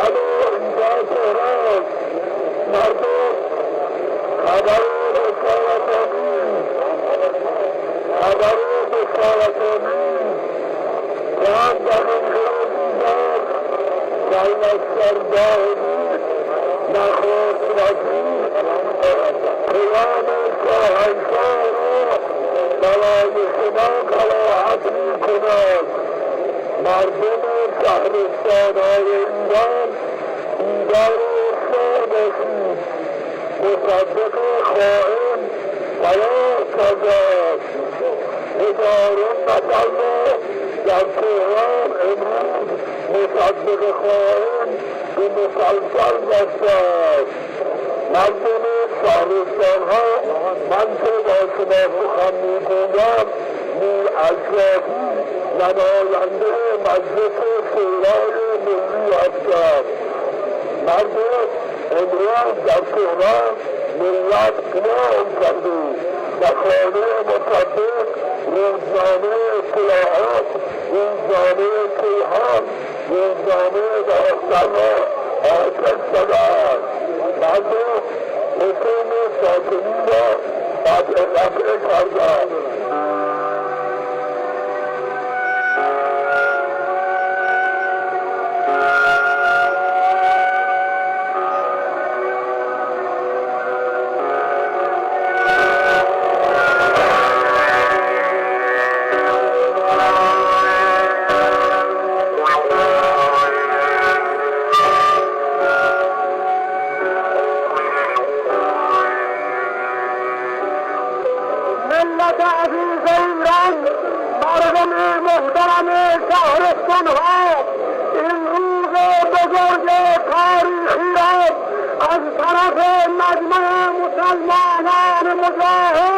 بله اینجا تهران مردم خبر بسارت نیست، خبر بسارت نیست که هم در این دیدن در لشکر داهمی نخست وزیر پیام شاهنشاه را برای شما قرائت می‌کند. مردم شهرستان‌های ایران بیدار و هوشیار باشید. مصدق خائن فرار کرده است. هزاران نفر را در تهران امروز مصدق خائن به مسلسل بسته است. مردم شهرستان‌ها، من که با شما سخن می‌گویم میر اشرافی نماینده مجلس شورای ملی هستم. مردم امروز در تهران ملت قیام کرده و خانه مصدق، روزنامه اطلاعات، روزنامه کیهان، روزنامه داستان را آتش زدند. مردم حکوم ساکنی را قطع کردند. ملت عزیز ایران، مردم محترم شهرستان‌ها، این روز بزرگ تاریخی را از طرف مجمع مسلمانان مجاهد